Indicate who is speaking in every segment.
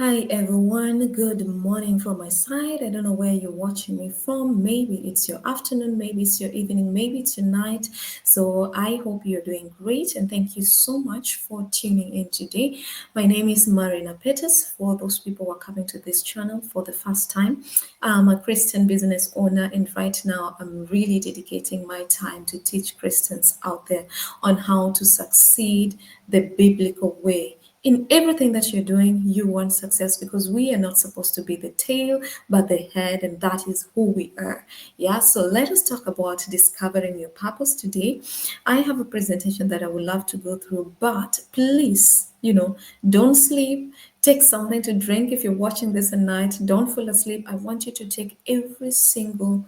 Speaker 1: Hi everyone, good morning from my side. I don't know where you're watching me from. Maybe it's your afternoon, maybe it's your evening, maybe it's your night. So I hope you're doing great and thank you so much for tuning in today. My name is Marina Pettis. For those people who are coming to this channel for the first time, I'm a Christian business owner and right now I'm really dedicating my time to teach Christians out there on how to succeed the biblical way. In everything that you're doing, you want success because we are not supposed to be the tail, but the head, and that is who we are. Yeah, so let us talk about discovering your purpose today. I have a presentation that I would love to go through, but please, don't sleep. Take something to drink if you're watching this at night. Don't fall asleep. I want you to take every single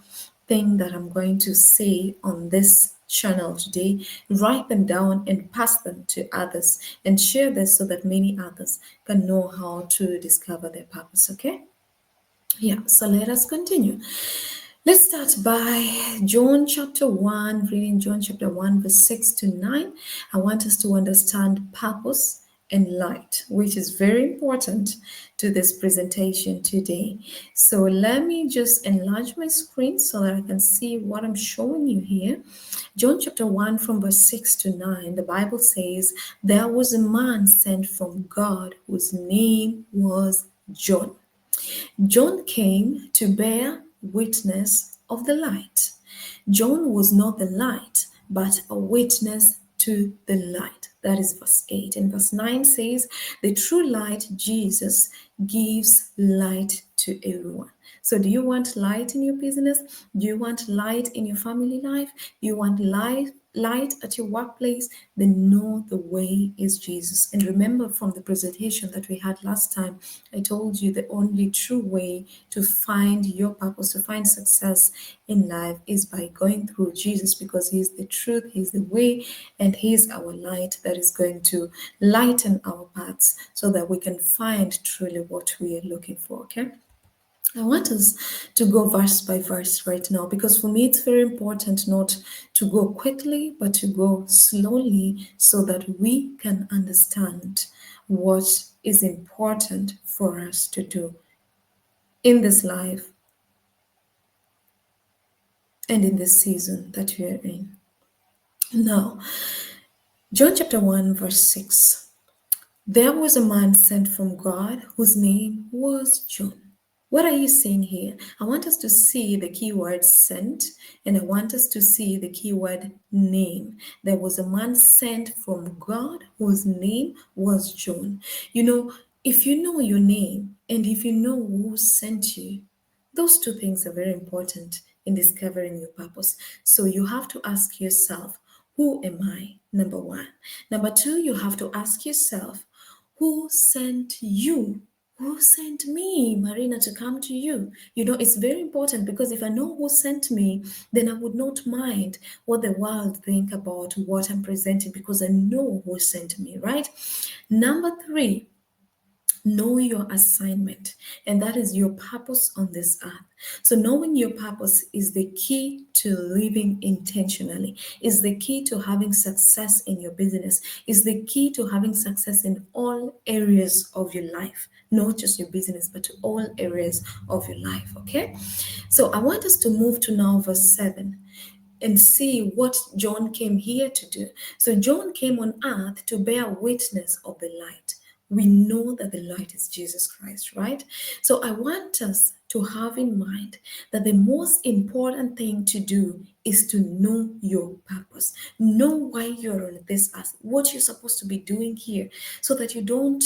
Speaker 1: thing that I'm going to say on this channel today, write them down and pass them to others and share this so that many others can know how to discover their purpose. Okay? Yeah, so let us continue. Let's start by John chapter 1, reading John chapter 1, verse 6 to 9. I want us to understand purpose and light, which is very important to this presentation today. So let me just enlarge my screen so that I can see what I'm showing you here. John chapter 1, from verse 6 to 9, the Bible says, "There was a man sent from God whose name was John. John came to bear witness of the light. John was not the light, but a witness to the light." That is verse 8. And verse 9 says, "The true light, Jesus, gives light to everyone." So, do you want light in your business? Do you want light in your family life? Do you want light at your workplace? Then know the way is Jesus. And remember from the presentation that we had last time, I told you the only true way to find your purpose, to find success in life, is by going through Jesus, because He is the truth, He is the way, and He is our light that is going to lighten our paths so that we can find truly what we are looking for. Okay? I want us to go verse by verse right now because for me it's very important not to go quickly but to go slowly so that we can understand what is important for us to do in this life and in this season that we are in. Now, John chapter 1, verse 6. "There was a man sent from God whose name was John." What are you seeing here? I want us to see the keyword sent, and I want us to see the keyword name. There was a man sent from God whose name was John. If you know your name and if you know who sent you, those two things are very important in discovering your purpose. So you have to ask yourself, who am I? Number one. Number two, you have to ask yourself, who sent you? Who sent me, Marina, to come to you? It's very important because if I know who sent me, then I would not mind what the world think about what I'm presenting because I know who sent me, right? Number three, know your assignment, and that is your purpose on this earth. So knowing your purpose is the key to living intentionally, is the key to having success in your business, is the key to having success in all areas of your life, not just your business but to all areas of your life. Okay, so I want us to move to now verse 7 and see what John came here to do. So John came on earth to bear witness of the light. We know that the light is Jesus Christ, right? So I want us to have in mind that the most important thing to do is to know your purpose. Know why you're on this earth, what you're supposed to be doing here, so that you don't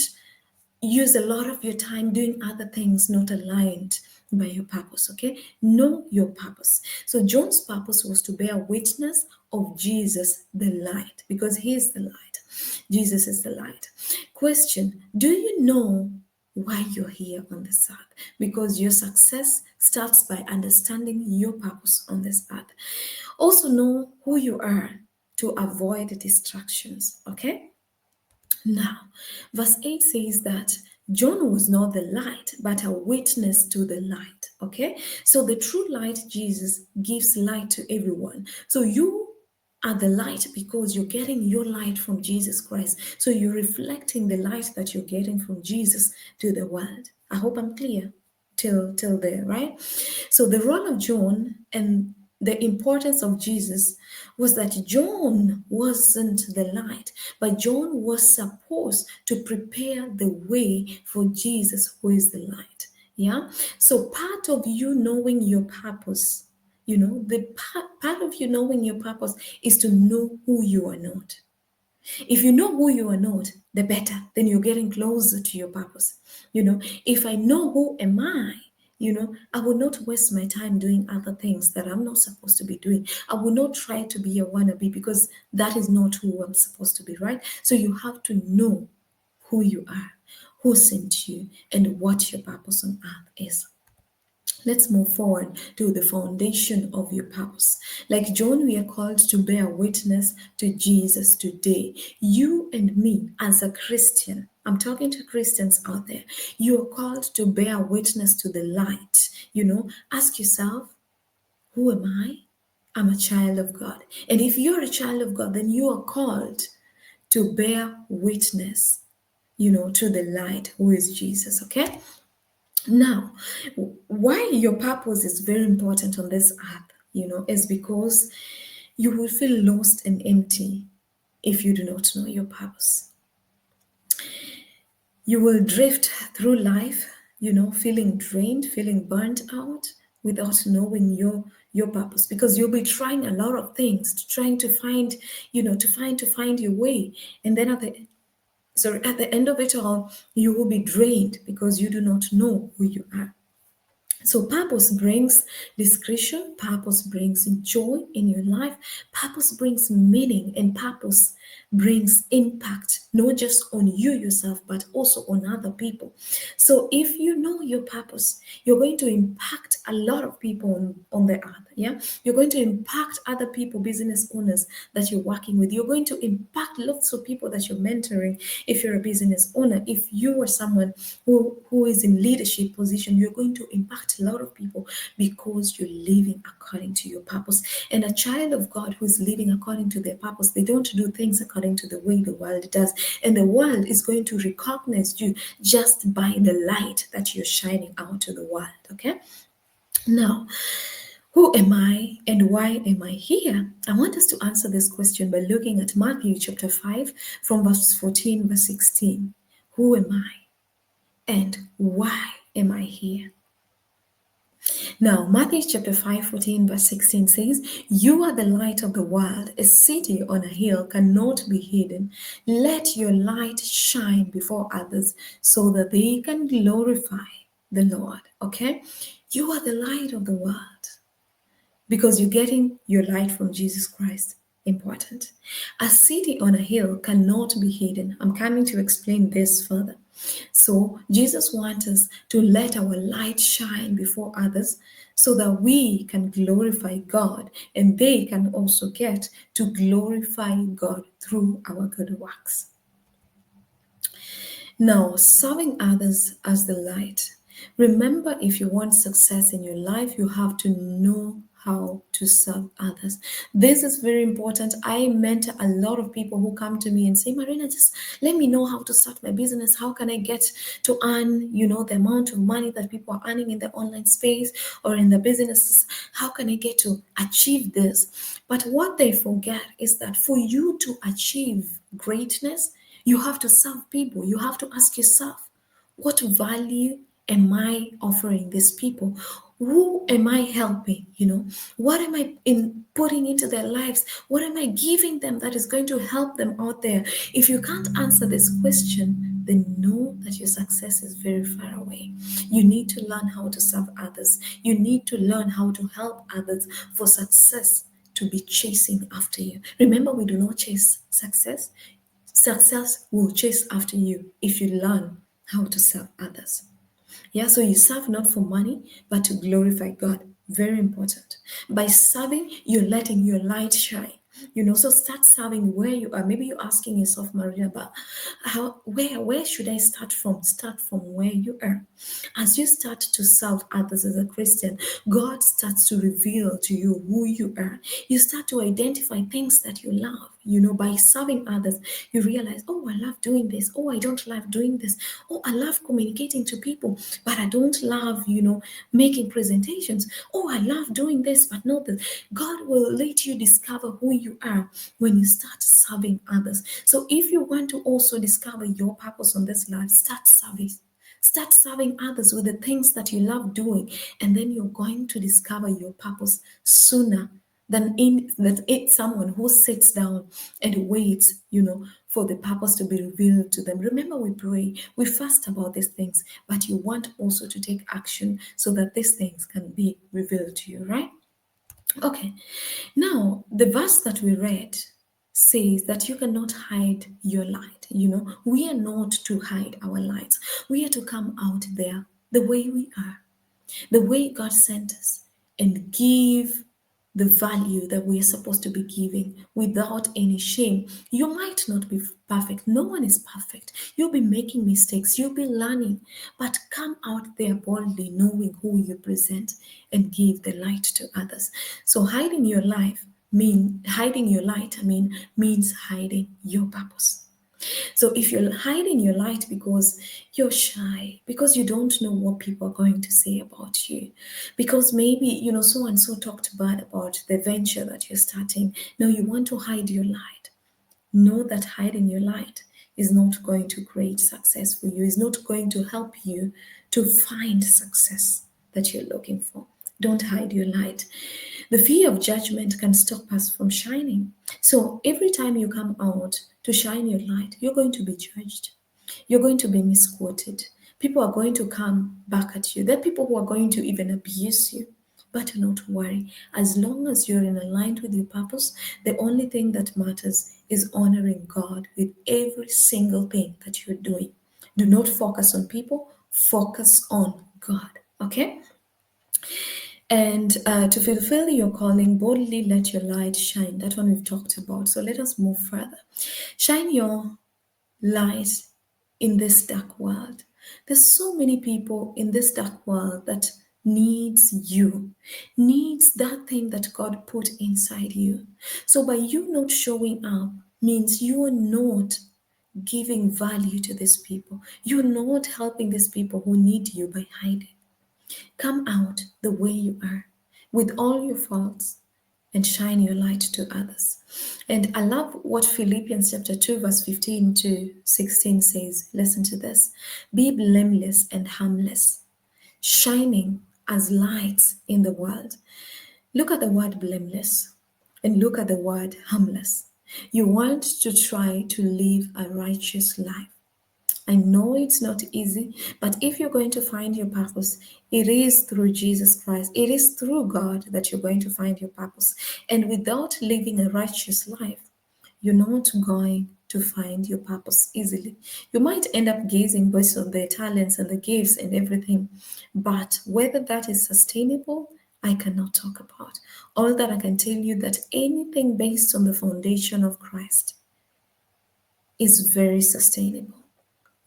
Speaker 1: use a lot of your time doing other things not aligned by your purpose. Okay, know your purpose. So John's purpose was to bear witness of Jesus the light, because he is the light. Jesus is the light. Question: do you know why you're here on this earth? Because your success starts by understanding your purpose on this earth. Also know who you are to avoid distractions. Okay, now, verse 8 says that John was not the light, but a witness to the light. Okay, so the true light, Jesus, gives light to everyone. So you are the light because you're getting your light from Jesus Christ. So you're reflecting the light that you're getting from Jesus to the world. I hope I'm clear till there, right? So the role of John and the importance of Jesus was that John wasn't the light, but John was supposed to prepare the way for Jesus, who is the light. Yeah. So part of you knowing your purpose, the part of you knowing your purpose is to know who you are not. If you know who you are not, the better. Then you're getting closer to your purpose. If I know who am I will not waste my time doing other things that I'm not supposed to be doing. I will not try to be a wannabe because that is not who I'm supposed to be, right? So you have to know who you are, who sent you, and what your purpose on earth is. Let's move forward to the foundation of your purpose. Like John, we are called to bear witness to Jesus today. You and me, as a Christian, I'm talking to Christians out there, you are called to bear witness to the light. Ask yourself, who am I? I'm a child of God. And if you're a child of God, then you are called to bear witness, to the light, who is Jesus, okay? Now, why your purpose is very important on this earth, is because you will feel lost and empty if you do not know your purpose. You will drift through life, feeling drained, feeling burnt out without knowing your purpose, because you'll be trying a lot of things, trying to find, to find your way. And then at the end of it all, you will be drained because you do not know who you are. So purpose brings discretion, purpose brings joy in your life, purpose brings meaning, and purpose brings impact, not just on you yourself, but also on other people. So if you know your purpose, you're going to impact a lot of people on the earth. Yeah. You're going to impact other people, business owners that you're working with. You're going to impact lots of people that you're mentoring if you're a business owner. If you are someone who is in leadership position, you're going to impact a lot of people because you're living according to your purpose. And a child of God who is living according to their purpose, they don't do things according to the way the world does. And the world is going to recognize you just by the light that you're shining out to the world. Okay? Now, who am I and why am I here? I want us to answer this question by looking at Matthew chapter 5 from verse 14, verse 16. Who am I and why am I here? Now, Matthew chapter 5, 14, verse 16 says, You are the light of the world. A city on a hill cannot be hidden. Let your light shine before others so that they can glorify the Lord. Okay? You are the light of the world because you're getting your light from Jesus Christ. Important. A city on a hill cannot be hidden. I'm coming to explain this further. So Jesus wants us to let our light shine before others so that we can glorify God and they can also get to glorify God through our good works. Now, serving others as the light. Remember, if you want success in your life, you have to know how to serve others. This is very important. I mentor a lot of people who come to me and say, Marina, just let me know how to start my business. How can I get to earn, the amount of money that people are earning in the online space or in the businesses? How can I get to achieve this? But what they forget is that for you to achieve greatness, you have to serve people. You have to ask yourself, what value am I offering these people? Who am I helping? What am I putting into their lives? What am I giving them that is going to help them out there? If you can't answer this question, then know that your success is very far away. You need to learn how to serve others. You need to learn how to help others for success to be chasing after you. Remember, we do not chase success. Success will chase after you if you learn how to serve others. Yeah, so you serve not for money, but to glorify God. Very important. By serving, you're letting your light shine. So start serving where you are. Maybe you're asking yourself, Maria, but where should I start from? Start from where you are. As you start to serve others as a Christian, God starts to reveal to you who you are. You start to identify things that you love. By serving others, you realize, oh, I love doing this. Oh, I don't love doing this. Oh, I love communicating to people, but I don't love, making presentations. Oh, I love doing this, but not this. God will let you discover who you are when you start serving others. So if you want to also discover your purpose on this life, start service. Start serving others with the things that you love doing, and then you're going to discover your purpose sooner than someone who sits down and waits, for the purpose to be revealed to them. Remember, we pray, we fast about these things, but you want also to take action so that these things can be revealed to you, right? Okay. Now, the verse that we read says that you cannot hide your light. We are not to hide our lights. We are to come out there the way we are, the way God sent us, and give the value that we are supposed to be giving without any shame. You might not be perfect. No one is perfect. You'll be making mistakes. You'll be learning. But come out there boldly, knowing who you present, and give the light to others. So hiding your light, means hiding your purpose. So if you're hiding your light because you're shy, because you don't know what people are going to say about you, because maybe, so and so talked bad about the venture that you're starting, now you want to hide your light. Know that hiding your light is not going to create success for you, is not going to help you to find success that you're looking for. Don't hide your light. The fear of judgment can stop us from shining. So every time you come out to shine your light, you're going to be judged. You're going to be misquoted. People are going to come back at you. There are people who are going to even abuse you. But do not worry. As long as you're in alignment with your purpose, the only thing that matters is honoring God with every single thing that you're doing. Do not focus on people, focus on God. Okay? And to fulfill your calling, boldly let your light shine. That one we've talked about. So let us move further. Shine your light in this dark world. There's so many people in this dark world that needs you, needs that thing that God put inside you. So by you not showing up means you are not giving value to these people. You're not helping these people who need you by hiding. Come out the way you are, with all your faults, and shine your light to others. And I love what Philippians chapter 2, verse 15 to 16 says. Listen to this. Be blameless and harmless, shining as lights in the world. Look at the word blameless and look at the word harmless. You want to try to live a righteous life. I know it's not easy, but if you're going to find your purpose, it is through Jesus Christ. It is through God that you're going to find your purpose. And without living a righteous life, you're not going to find your purpose easily. You might end up gazing based on the talents and the gifts and everything, but whether that is sustainable, I cannot talk about. All that I can tell you that anything based on the foundation of Christ is very sustainable.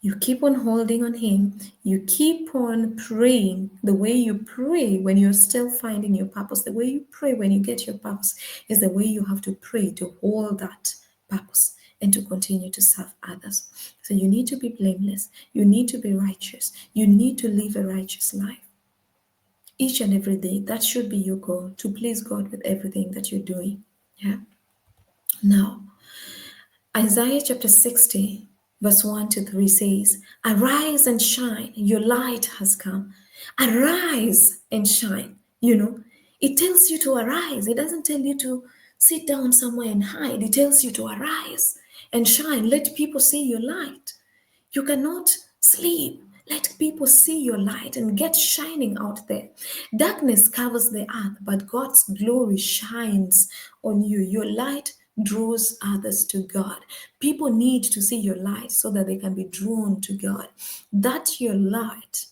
Speaker 1: You keep on holding on Him. You keep on praying the way you pray when you're still finding your purpose. The way you pray when you get your purpose is the way you have to pray to hold that purpose and to continue to serve others. So you need to be blameless. You need to be righteous. You need to live a righteous life. Each and every day, that should be your goal, to please God with everything that you're doing. Yeah. Now, Isaiah chapter 60, verse 1 to 3 says, Arise and shine, your light has come. Arise and shine. It tells you to arise. It doesn't tell you to sit down somewhere and hide. It tells you to arise and shine. Let people see your light. You cannot sleep. Let people see your light and get shining out there. Darkness covers the earth, but God's glory shines on you. Your light draws others to God. People need to see your light so that they can be drawn to God. That your light,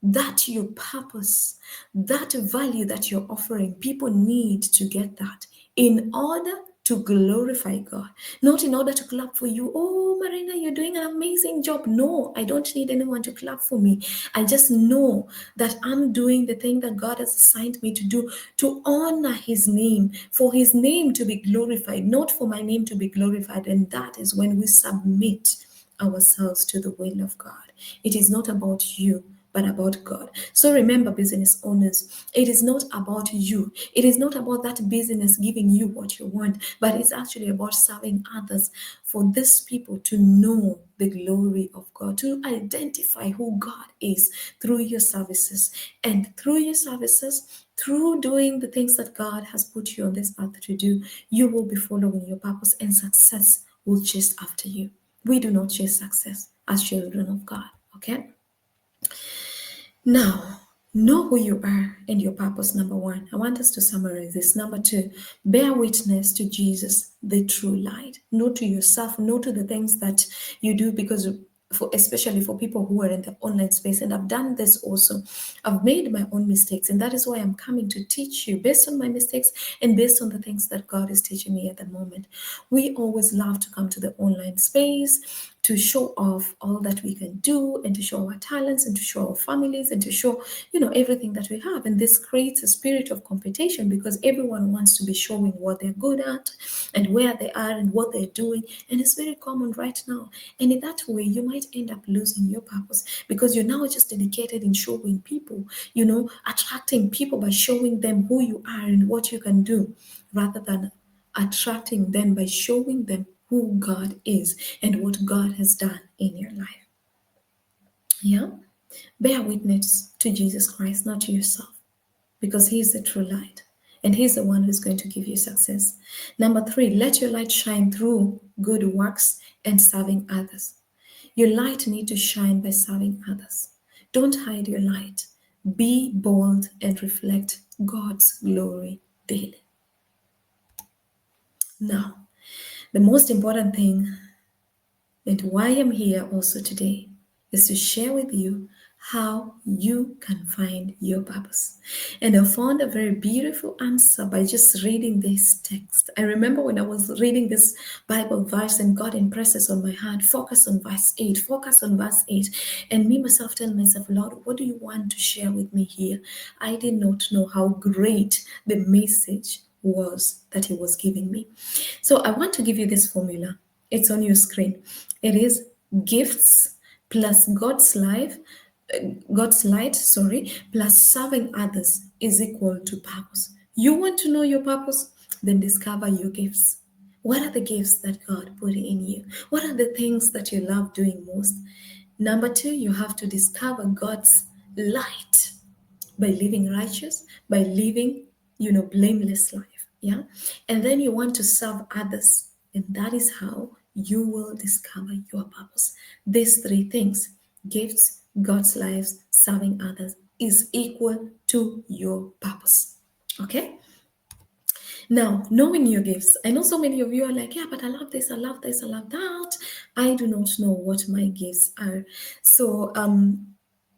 Speaker 1: that your purpose, that value that you're offering, people need to get that in order to glorify God, not in order to clap for you. Oh, Marina, you're doing an amazing job. No, I don't need anyone to clap for me. I just know that I'm doing the thing that God has assigned me to do to honor His name, for His name to be glorified, not for my name to be glorified. And that is when we submit ourselves to the will of God. It is not about you, but about God. So remember, business owners, it is not about you. It is not about that business giving you what you want, but it's actually about serving others, for these people to know the glory of God, to identify who God is through your services. And through your services, through doing the things that God has put you on this earth to do, you will be following your purpose, and success will chase after you. We do not chase success as children of God, okay? Now, know who you are and your purpose, number one. I want us to summarize this. Number two, bear witness to Jesus, the true light. Know to yourself, know to the things that you do, because for, especially for people who are in the online space, and I've done this also. I've made my own mistakes, and that is why I'm coming to teach you based on my mistakes and based on the things that God is teaching me at the moment. We always love to come to the online space to show off all that we can do, and to show our talents, and to show our families, and to show, everything that we have. And this creates a spirit of competition, because everyone wants to be showing what they're good at and where they are and what they're doing. And it's very common right now. And in that way, you might end up losing your purpose, because you're now just dedicated in showing people, attracting people by showing them who you are and what you can do, rather than attracting them by showing them who God is and what God has done in your life. Yeah? Bear witness to Jesus Christ, not to yourself, because He is the true light, and He's the one who's going to give you success. Number three, let your light shine through good works and serving others. Your light needs to shine by serving others. Don't hide your light. Be bold and reflect God's glory daily. Now, the most important thing, and why I'm here also today, is to share with you how you can find your purpose. And I found a very beautiful answer by just reading this text. I remember when I was reading this Bible verse, and God impresses on my heart, focus on verse 8, focus on verse 8. And me myself tell myself, Lord, what do you want to share with me here? I did not know how great the message was that He was giving me. So I want to give you this formula. It's on your screen. It is gifts plus God's light, plus serving others is equal to purpose. You want to know your purpose? Then discover your gifts. What are the gifts that God put in you? What are the things that you love doing most? Number two, you have to discover God's light by living righteous, by living, blameless life. Yeah. And then you want to serve others. And that is how you will discover your purpose. These three things, gifts, God's lives, serving others, is equal to your purpose. Okay? Now, knowing your gifts, I know so many of you are like, yeah, but I love this, I love this, I love that. I do not know what my gifts are. So,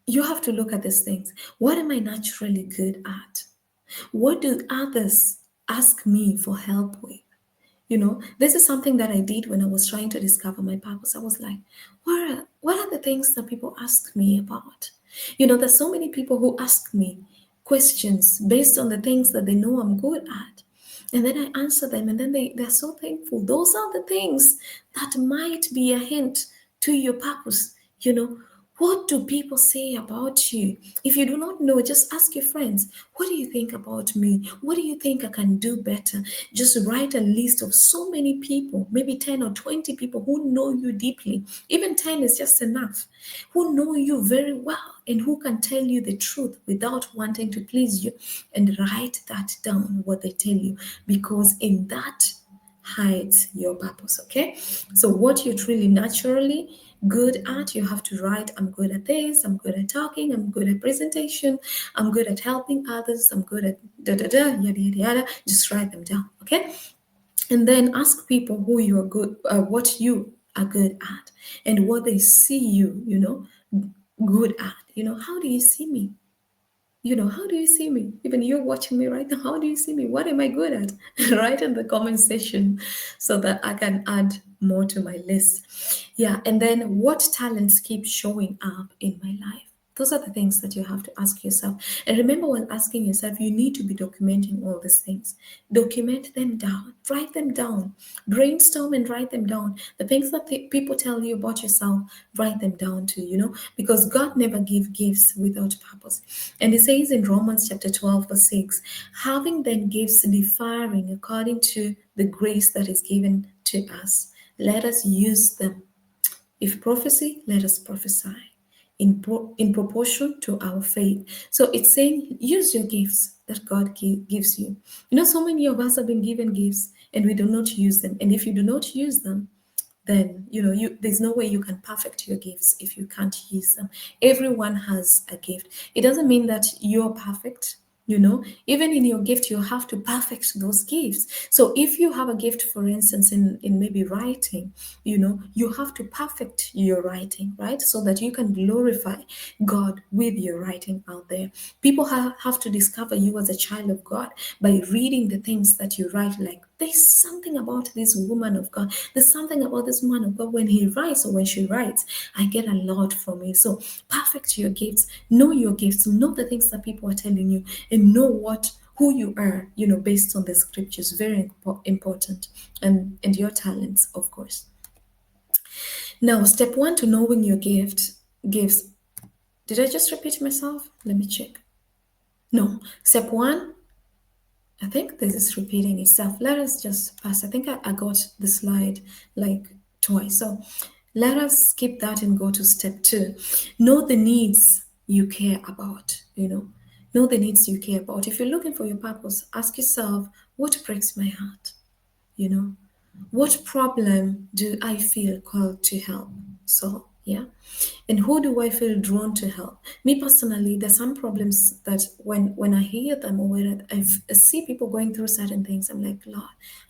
Speaker 1: you have to look at these things. What am I naturally good at? What do others ask me for help with? This is something that I did when I was trying to discover my purpose. I was like, what are the things that people ask me about? There's so many people who ask me questions based on the things that they know I'm good at. And then I answer them, and then they're so thankful. Those are the things that might be a hint to your purpose. What do people say about you? If you do not know, just ask your friends, what do you think about me? What do you think I can do better? Just write a list of so many people, maybe 10 or 20 people who know you deeply. Even 10 is just enough, who know you very well and who can tell you the truth without wanting to please you. And write that down, what they tell you, because in that hides your purpose. Okay, so what you're truly naturally good at, you have to write, I'm good at this, I'm good at talking, I'm good at presentation, I'm good at helping others, I'm good at da da da, yada yada yada. Just write them down. Okay, and then ask people who you are good, what you are good at, and what they see you, good at. How do you see me? How do you see me? Even you're watching me right now. How do you see me? What am I good at? Write in the comment section so that I can add more to my list. Yeah. And then what talents keep showing up in my life? Those are the things that you have to ask yourself. And remember, when asking yourself, you need to be documenting all these things. Document them down, write them down, brainstorm and write them down. The things that people tell you about yourself, write them down too, because God never gives gifts without purpose. And it says in Romans chapter 12, verse 6, having then gifts differing according to the grace that is given to us, let us use them. If prophecy, let us prophesy in proportion to our faith. So it's saying use your gifts that God gives you. So many of us have been given gifts and we do not use them. And if you do not use them, then there's no way you can perfect your gifts if you can't use them. Everyone has a gift. It doesn't mean that you're perfect. Even in your gift, you have to perfect those gifts. So if you have a gift, for instance, in maybe writing, you have to perfect your writing, right? So that you can glorify God with your writing out there. People have to discover you as a child of God by reading the things that you write. Like, there's something about this woman of God. There's something about this man of God. When he writes or when she writes, I get a lot from it. So perfect your gifts. Know your gifts. Know the things that people are telling you, and know who you are, based on the scriptures. Very important. And your talents, of course. Now, step one to knowing your gifts. Did I just repeat myself? Let me check. No. Step one, I think this is repeating itself. Let us just pass. I think I got the slide like twice. So let us skip that and go to step two. Know the needs you care about, Know the needs you care about. If you're looking for your purpose, ask yourself, what breaks my heart? You know, what problem do I feel called to help? So, yeah. And who do I feel drawn to help? Me personally, there's some problems that when I hear them or when I see people going through certain things, I'm like, Lord,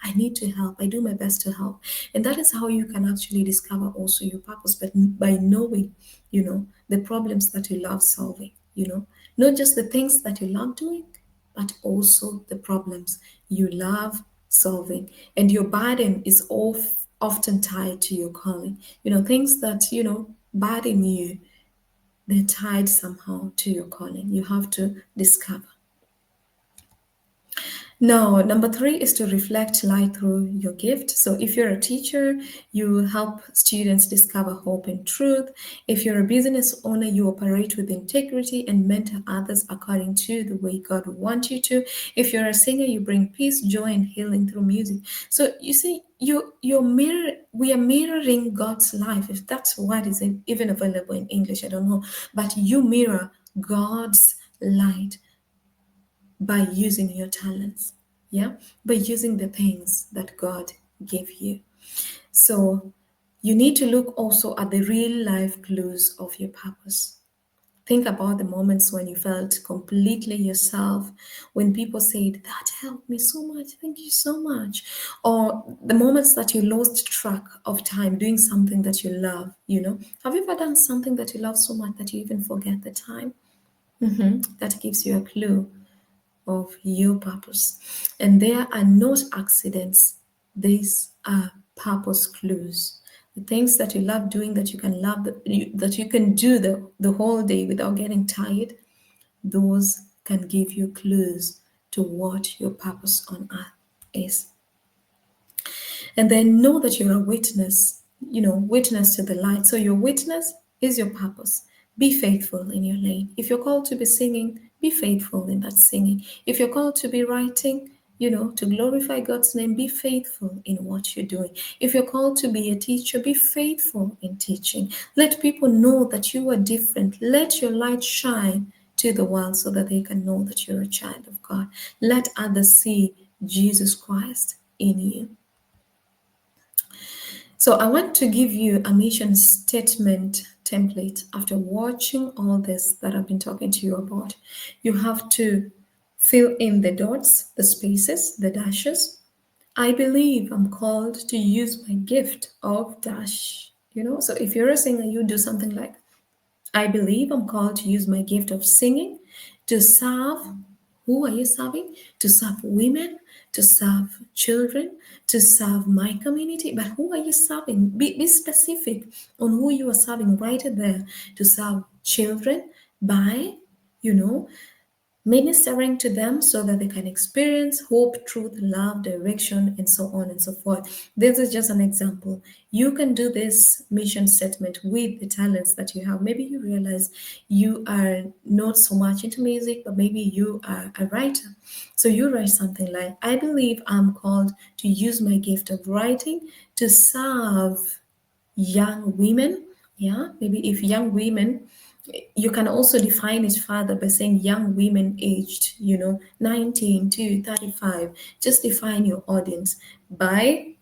Speaker 1: I need to help. I do my best to help. And that is how you can actually discover also your purpose, but by knowing, the problems that you love solving, not just the things that you love doing, but also the problems you love solving. And your burden is often tied to your calling. Things that, burden you, they're tied somehow to your calling. You have to discover. Now, number three is to reflect light through your gift. So, if you're a teacher, you help students discover hope and truth. If you're a business owner, you operate with integrity and mentor others according to the way God would want you to. If you're a singer, you bring peace, joy, and healing through music. So, you see, we are mirroring God's life. If that's what is even available in English, I don't know. But you mirror God's light by using your talents, yeah, by using the things that God gave you. So you need to look also at the real life clues of your purpose. Think about the moments when you felt completely yourself, when people said, that helped me so much, thank you so much. Or the moments that you lost track of time doing something that you love, Have you ever done something that you love so much that you even forget the time? That gives you a clue of your purpose. And there are not accidents, these are purpose clues. The things that you love doing, that you can love, that you can do the whole day without getting tired, those can give you clues to what your purpose on earth is. And then know that you're a witness, witness to the light. So your witness is your purpose. Be faithful in your lane. If you're called to be singing, be faithful in that singing. If you're called to be writing, to glorify God's name, be faithful in what you're doing. If you're called to be a teacher, be faithful in teaching. Let people know that you are different. Let your light shine to the world so that they can know that you're a child of God. Let others see Jesus Christ in you. So I want to give you a mission statement template after watching all this that I've been talking to you about. You have to fill in the dots, the spaces, the dashes. I believe I'm called to use my gift of dash. So if you're a singer, you do something like, I believe I'm called to use my gift of singing to serve. Who are you serving? To serve women, to serve children, to serve my community. But who are you serving? Be specific on who you are serving right there. To serve children by, you know, ministering to them so that they can experience hope, truth, love, direction, and so on and so forth. This is just an example. You can do this mission statement with the talents that you have. Maybe you realize you are not so much into music, but maybe you are a writer. So you write something like, I believe I'm called to use my gift of writing to serve young women. Yeah, maybe if young women, you can also define it further by saying young women aged, 19 to 35. Just define your audience by,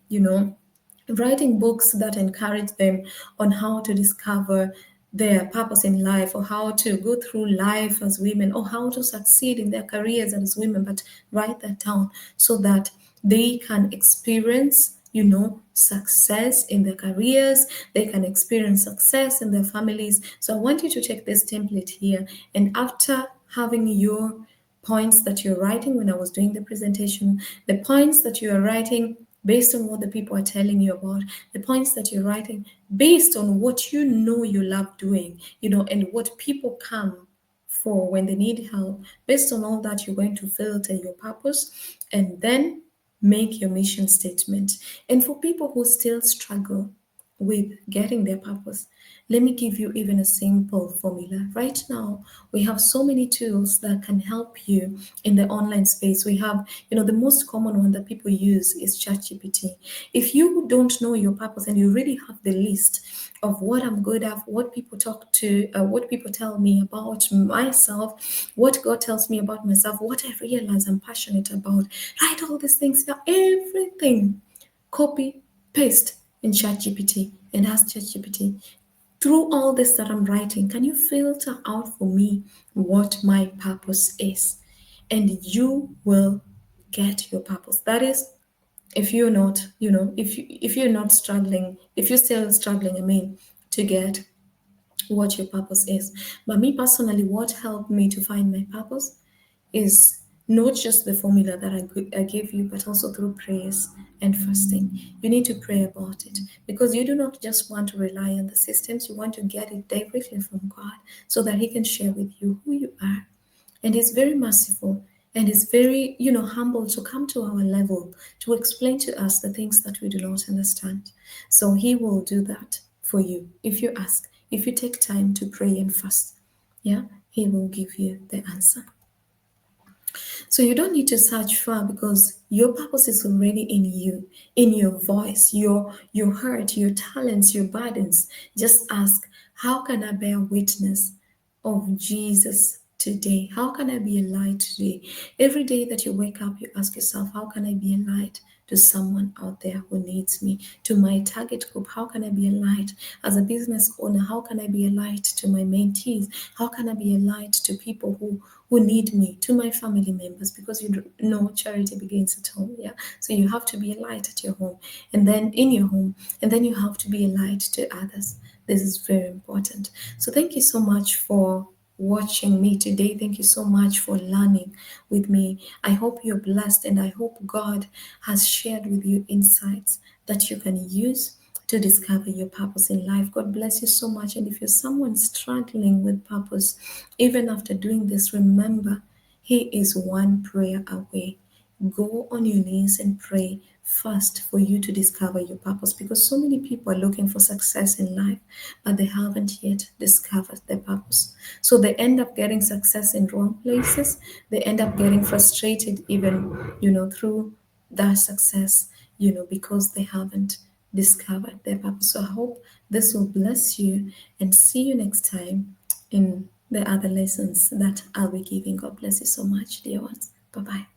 Speaker 1: writing books that encourage them on how to discover their purpose in life, or how to go through life as women, or how to succeed in their careers as women. But write that down so that they can experience, success in their careers, they can experience success in their families. So I want you to take this template here, and after having your points that you're writing, when I was doing the presentation, the points that you are writing based on what the people are telling you about, the points that you're writing based on what you love doing, and what people come for when they need help. Based on all that, you're going to filter your purpose and then make your mission statement. And for people who still struggle with getting their purpose, let me give you even a simple formula. Right now, we have so many tools that can help you in the online space. We have, the most common one that people use is ChatGPT. If you don't know your purpose and you really have the list of what I'm good at, what people talk to, what people tell me about myself, what God tells me about myself, what I realize I'm passionate about, write all these things down, everything, copy, paste in ChatGPT, and ask ChatGPT, through all this that I'm writing, can you filter out for me what my purpose is? And you will get your purpose. That is, if you're not, if you're not struggling, if you're still struggling, to get what your purpose is. But me personally, what helped me to find my purpose is not just the formula that I gave you, but also through prayers and fasting. You need to pray about it, because you do not just want to rely on the systems, you want to get it directly from God so that He can share with you who you are. And He's very merciful, and He's very, humble to come to our level to explain to us the things that we do not understand. So He will do that for you if you ask, if you take time to pray and fast. Yeah, He will give you the answer. So you don't need to search far, because your purpose is already in you, in your voice, your heart, your talents, your burdens. Just ask, how can I bear witness of Jesus today? How can I be a light today? Every day that you wake up, you ask yourself, how can I be a light to someone out there who needs me, to my target group? How can I be a light as a business owner? How can I be a light to my mentees? How can I be a light to people who need me, to my family members? Because you know charity begins at home. Yeah, so you have to be a light at your home, and then in your home, and then you have to be a light to others. This is very important. So thank you so much for watching me today. Thank you so much for learning with me. I hope you're blessed, and I hope God has shared with you insights that you can use to discover your purpose in life. God bless you so much. And if you're someone struggling with purpose, even after doing this, remember, He is one prayer away. Go on your knees and pray first for you to discover your purpose, because so many people are looking for success in life, but they haven't yet discovered their purpose. So they end up getting success in wrong places. They end up getting frustrated even, through that success, because they haven't discovered their purpose. So I hope this will bless you, and see you next time in the other lessons that I'll be giving. God bless you so much, dear ones. Bye bye.